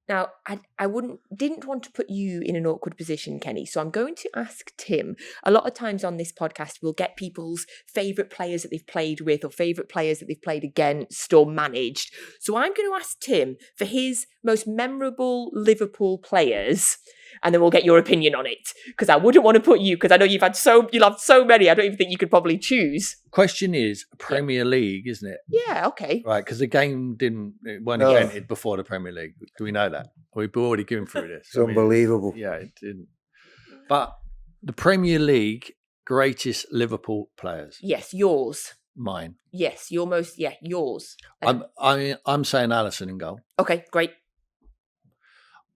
Now, I didn't want to put you in an awkward position, Kenny, so I'm going to ask Tim. A lot of times on this podcast, we'll get people's favourite players that they've played with or favourite players that they've played against or managed. So I'm going to ask Tim for his most memorable Liverpool players, and then we'll get your opinion on it. Because I wouldn't want to put you, because I know you'll have so many, I don't even think you could probably choose. Question is Premier League, isn't it? Yeah, okay. Right, because the game weren't invented before the Premier League. Do we know that? We've already given through this. It's unbelievable. Yeah, it didn't. But the Premier League greatest Liverpool players. Yes, yours. Mine. Yes, yours. I'm saying Alisson in goal. Okay, great.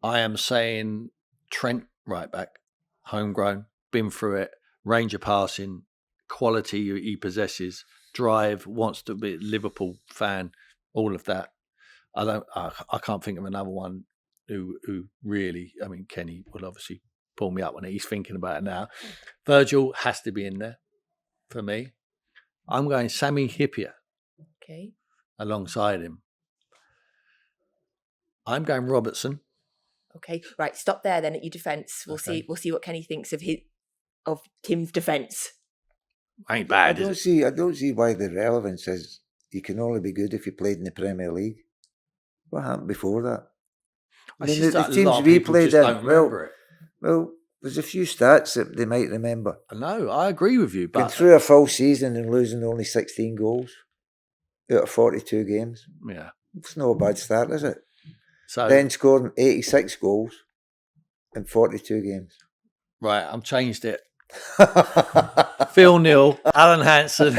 I am saying Trent right back, homegrown, been through it, range of passing, quality he possesses, drive, wants to be a Liverpool fan, all of that. I can't think of another one who really, I mean, Kenny will obviously pull me up when he's thinking about it now. Virgil has to be in there for me. I'm going Sami Hyypiä. Okay. Alongside him. I'm going Robertson. Okay, right. Stop there then at your defence. We'll see what Kenny thinks of Tim's defence. Ain't bad. I don't see why the relevance is. You can only be good if you played in the Premier League. What happened before that? I mean, the teams we played in. Well, there's a few stats that they might remember. No, I agree with you. But going through a full season and losing only 16 goals out of 42 games. Yeah, it's no bad start, is it? So then scoring 86 goals in 42 games. Right, I've changed it. Phil Neal, Alan Hansen.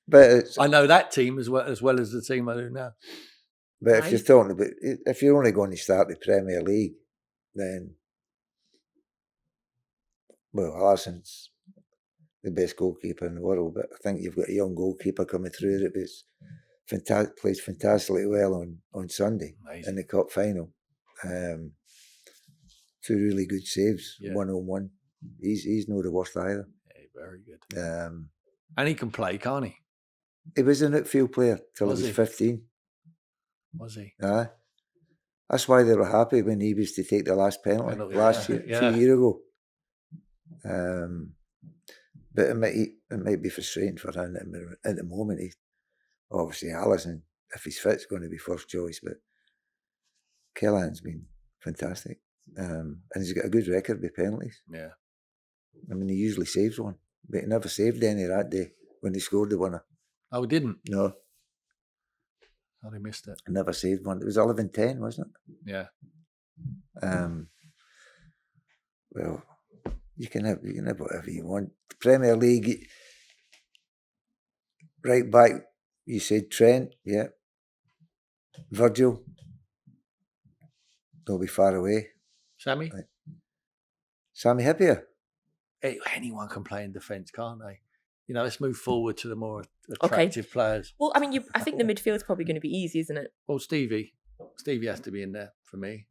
But I know that team as well as the team I do now. But if you're talking about, if you're only going to start the Premier League, then Alisson's the best goalkeeper in the world. But I think you've got a young goalkeeper coming through that plays fantastically well on Sunday. Amazing. In the cup final. 2 really good saves, 1-on-1. He's no the worst either. Yeah, very good. And he can play, can't he? He was an outfield player till he was 15. Was he? Aye. That's why they were happy when he was to take the last penalty last year, 2 years ago. But it might be frustrating for him at the moment. Obviously, Alisson, if he's fit, is going to be first choice. But Callahan's been fantastic. And he's got a good record with penalties. Yeah. I mean, he usually saves one. But he never saved any that day when he scored the winner. Oh, he didn't? No. Oh, he missed it. Never saved one. It was 11-10, wasn't it? Yeah. Well, you can have whatever you want. The Premier League, right back, you said Trent, yeah. Virgil, they'll be far away. Sami? Right. Sami Hyypiä. Anyone can play in defence, can't they? Let's move forward to the more attractive players. Well, I mean, I think the midfield's probably going to be easy, isn't it? Well, Stevie has to be in there for me.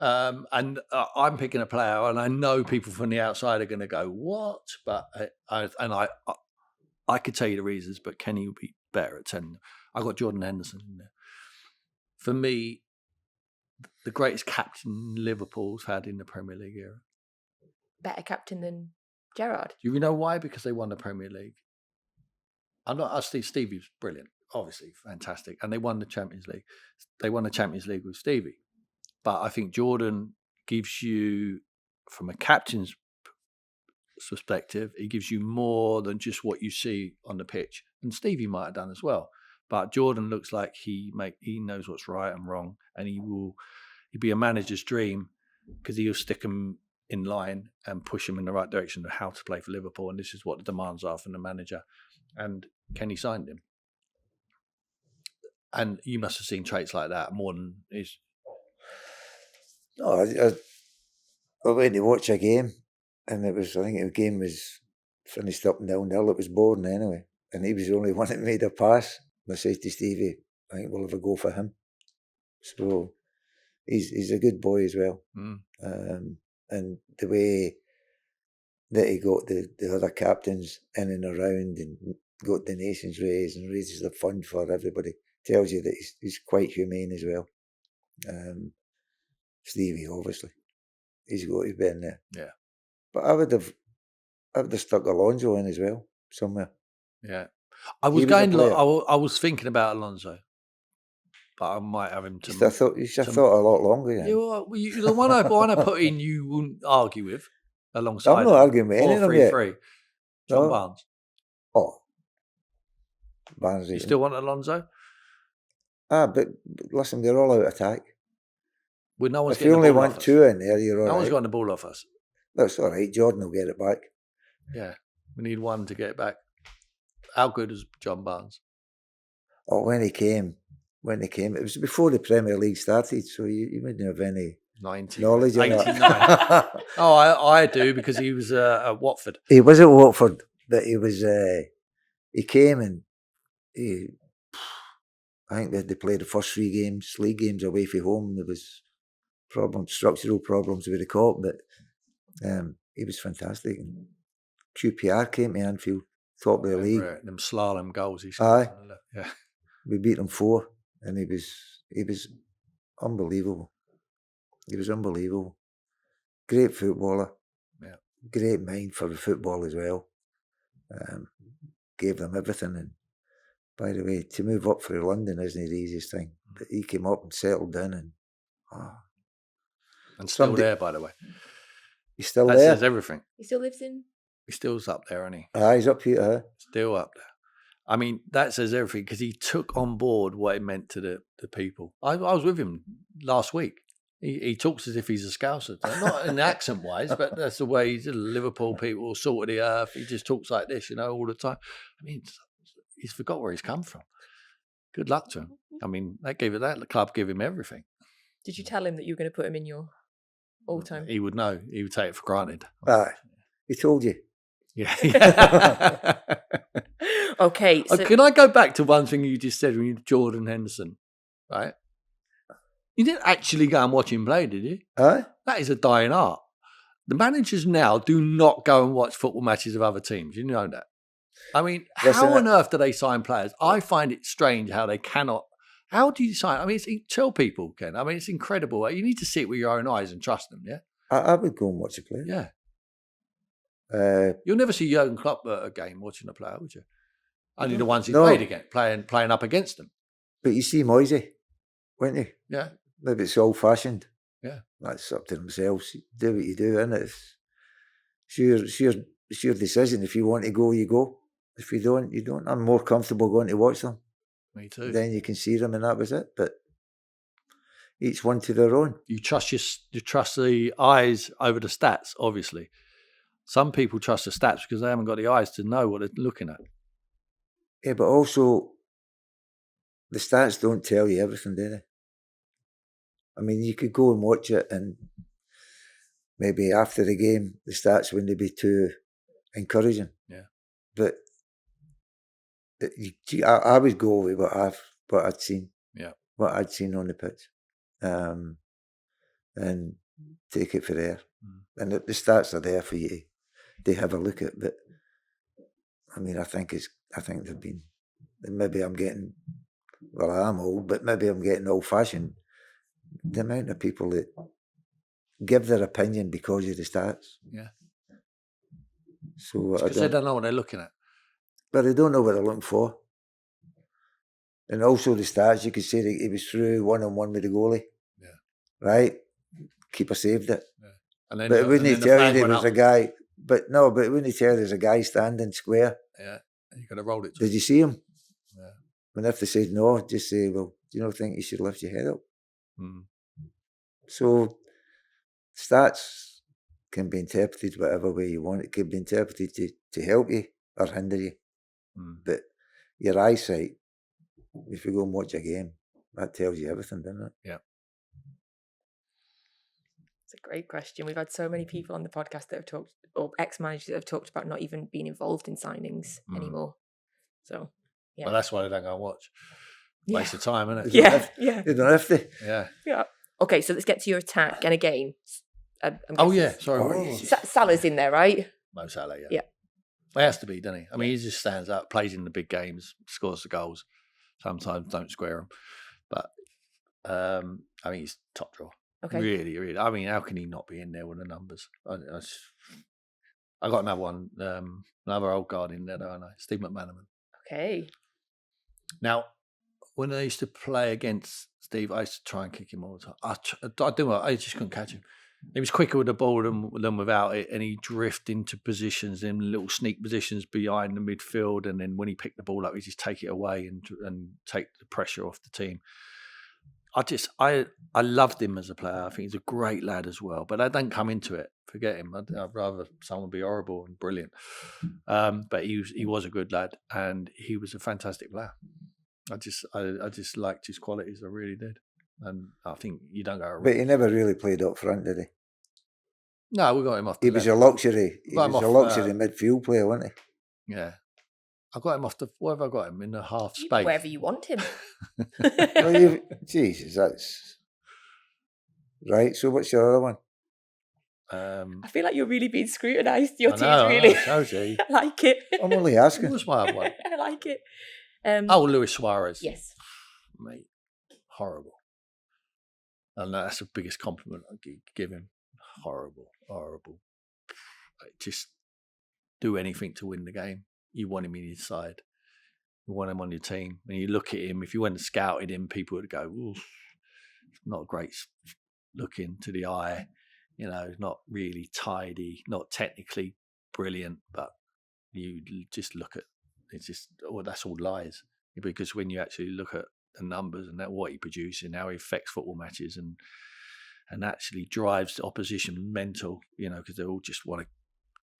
And I'm picking a player, and I know people from the outside are going to go, what? But I could tell you the reasons, but Kenny would be better at 10. I got Jordan Henderson in there. For me, the greatest captain Liverpool's had in the Premier League era. Better captain than Gerrard. Do you know why? Because they won the Premier League. Stevie was brilliant, obviously fantastic, and they won the Champions League. They won the Champions League with Stevie, but I think Jordan gives you, from a captain's perspective, he gives you more than just what you see on the pitch, and Stevie might have done as well. But Jordan looks like he knows what's right and wrong, and he'll be a manager's dream because he'll stick him in line and push him in the right direction of how to play for Liverpool, and this is what the demands are from the manager. And Kenny signed him. And you must have seen traits like that more than his. No, I went to watch a game, and I think the game was finished up 0-0. It was boring anyway, and he was the only one that made a pass. I said to Stevie, I think we'll have a go for him. So he's a good boy as well. And the way that he got the other captains in and around and got donations raised and raises the fund for everybody. Tells you that he's quite humane as well. Stevie, obviously, he's got to be in there. Yeah. But I would have stuck Alonso in as well somewhere. Yeah. I was thinking about Alonso, but I might have him to. You should have thought a lot longer. Yeah. The one I put in, you wouldn't argue with alongside. I'm not arguing with any of them yet. 4-3-3. John Barnes. Oh, Barnes. You still want Alonso? But listen, they're all out of attack. Well, no one's if you only want two in there, you're all right. No one's got the ball off us. That's all right. Jordan will get it back. Yeah, we need one to get it back. How good is John Barnes? Oh, when he came, it was before the Premier League started, so you wouldn't have any knowledge of that. Oh, I do, because he was at Watford. He was at Watford, but he was. He came and I think they played the first 3 games, league games away from home. There was structural problems with the Cop, but he was fantastic. And QPR came to Anfield, top of the league. Them slalom goals he scored. Yeah. We beat them 4, and he was unbelievable. He was unbelievable. Great footballer. Yeah. Great mind for the football as well. Gave them everything. And by the way, to move up for London isn't the easiest thing. But he came up and settled in, and still there, by the way. He's still that there. That says everything. He still lives in. He still's up there, isn't he? He's up here. Still up there. I mean, that says everything, because he took on board what it meant to the people. I was with him last week. He talks as if he's a Scouser. Not in accent-wise, but that's the way he's Liverpool people, salt of the earth. He just talks like this, all the time. I mean, he's forgot where he's come from. Good luck to him. I mean, the club gave him everything. Did you tell him that you were going to put him in your all-time? He would know. He would take it for granted. He told you. Yeah. Okay. So can I go back to one thing you just said when you Jordan Henderson, right? You didn't actually go and watch him play, did you? That is a dying art. The managers now do not go and watch football matches of other teams. You know that. I mean, how on earth do they sign players? I find it strange how they cannot. How do you sign? I mean, tell people, Ken. I mean, it's incredible. You need to see it with your own eyes and trust them, yeah? I would go and watch a player. Yeah. You'll never see Jurgen Klopp at a game watching a player, would you? Only the ones he played against, playing up against them. But you see Moisey, wouldn't you? Yeah. Maybe it's old-fashioned. Yeah. That's up to themselves. Do what you do, innit? It's your decision. If you want to go, you go. If you don't, you don't. I'm more comfortable going to watch them. Me too. Then you can see them, and that was it. But each one to their own. You trust the eyes over the stats, obviously. Some people trust the stats because they haven't got the eyes to know what they're looking at. Yeah, but also the stats don't tell you everything, do they? I mean, you could go and watch it, and maybe after the game, the stats wouldn't be too encouraging. Yeah. But I would go with what I'd seen. Yeah. What I'd seen on the pitch, and take it for there. And the stats are there for you to have a look at. But I mean, I think they've been. Maybe I'm getting. Well, I'm old, but maybe I'm getting old-fashioned. The amount of people that give their opinion because of the stats. Yeah. So because they don't know what they're looking at. But they don't know what they're looking for. And also the stats, you could say that he was through 1-on-1 with the goalie. Yeah. Right? Keeper saved it. Yeah. And then, but it wouldn't tell you there was a guy. But it wouldn't tell you there's a guy standing square. Yeah. You could have rolled it. Did you see him? Yeah. And if they said no, just say, well, do you not think you should lift your head up? So stats can be interpreted whatever way you want. It can be interpreted to help you or hinder you. But your eyesight, if you go and watch a game, that tells you everything, doesn't it? Yeah. It's a great question. We've had so many people on the podcast that have talked, or ex-managers that have talked about not even being involved in signings anymore. So, yeah. Well, that's why they don't go and watch. Waste of time, isn't it? Yeah. You don't have to. Yeah. Yeah. Okay, so let's get to your attack. And again, sorry. Salah's in there, right? Mo Salah, Yeah. He has to be, doesn't he? I mean, he just stands up, plays in the big games, scores the goals. Sometimes don't square them, but I mean, he's top drawer. Okay. Really, really. I mean, how can he not be in there with the numbers? I got another one, another old guard in there, don't I? Steve McManaman. Okay. Now, when I used to play against Steve, I used to try and kick him all the time. I just couldn't catch him. He was quicker with the ball than without it, and he drifted into positions, in little sneak positions behind the midfield, and then when he picked the ball up, he just take it away and take the pressure off the team. I loved him as a player. I think he's a great lad as well, but I don't come into it. Forget him. I'd rather someone be horrible and brilliant. But he was a good lad, and he was a fantastic player. I just liked his qualities. I really did, and I think you don't go wrong. But he never really played up front, did he? No, we got him off. He was a luxury. He was a luxury midfield player, wasn't he? Yeah. I got him off the. Where have I got him? In the half space. Wherever you want him. Jesus, that's right. So what's your other one? I feel like you're really being scrutinised. Your team's really. I like it. I'm only asking. What's my other one? I like it. Luis Suarez. Yes. Mate, horrible. And that's the biggest compliment I could give him. Horrible. Just do anything to win the game. You want him in your side. You want him on your team. When you look at him, if you went and scouted him, people would go, "Ooh, not great looking to the eye. You know, not really tidy, not technically brilliant." But you just look at it's just, that's all lies. Because when you actually look at the numbers and what he produces and how he affects football matches and actually drives the opposition mental, because they all just want to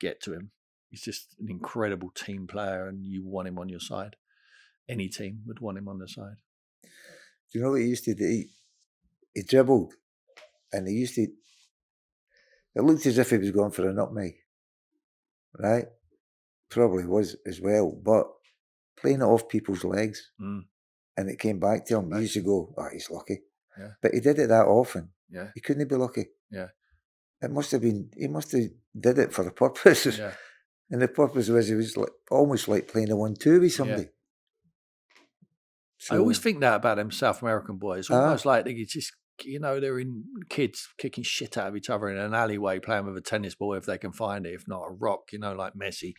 get to him. He's just an incredible team player, and you want him on your side. Any team would want him on their side. Do you know what he used to do? He dribbled, and he used to. It looked as if he was going for a nutmeg, right? Probably was as well, but playing it off people's legs, and it came back to him. He used to go, "Oh, he's lucky," but he did it that often. Yeah, he couldn't be lucky. Yeah, it must have been. He must have did it for a purpose. Yeah. And the purpose was he was almost like playing a 1-2 with somebody. Yeah. So, I always think that about them South American boys. Almost like they just, they're in kids kicking shit out of each other in an alleyway, playing with a tennis ball if they can find it, if not a rock, like Messi,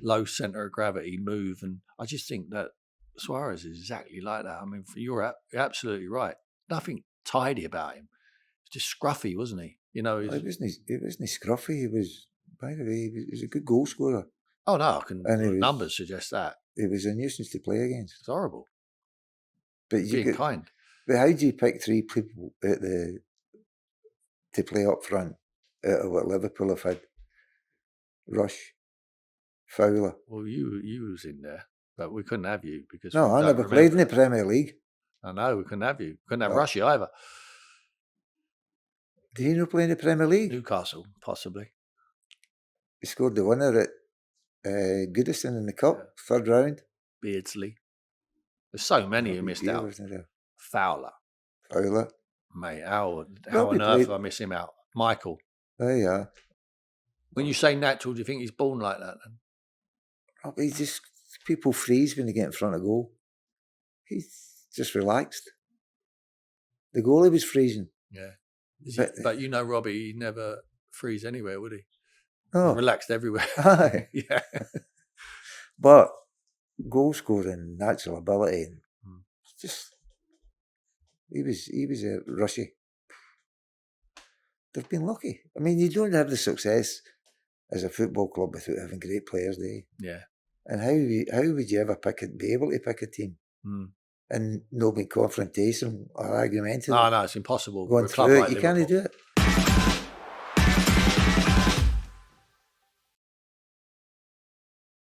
low centre of gravity, move. And I just think that Suarez is exactly like that. I mean, you're absolutely right. Nothing tidy about him. Just scruffy, wasn't he? He wasn't scruffy. He was. By the way, he was a good goal scorer. Oh, no, numbers suggest that. He was a nuisance to play against. It's horrible. But being kind. But how do you pick three people to play up front out of what Liverpool have had? Rush, Fowler. Well, you was in there, but we couldn't have you because I never played in the Premier League. I know, we couldn't have you. Couldn't have Rushy either. Did he not play in the Premier League? Newcastle, possibly. He scored the winner at Goodison in the Cup, third round. Beardsley. There's so many who missed out. Fowler. Mate, how on earth do I miss him out? Michael. Oh, yeah. When you say natural, do you think he's born like that then? Oh, people freeze when they get in front of goal. He's just relaxed. The goalie was freezing. Yeah. But Robbie, he'd never freeze anywhere, would he? Oh. Relaxed everywhere. Aye. Yeah. But goal scoring, natural ability, just he was a rushy. They've been lucky. I mean, you don't have the success as a football club without having great players, do you? Yeah. And how would you ever be able to pick a team and not be confrontation or argumentative? No, it's impossible. Going through it, you can't do it.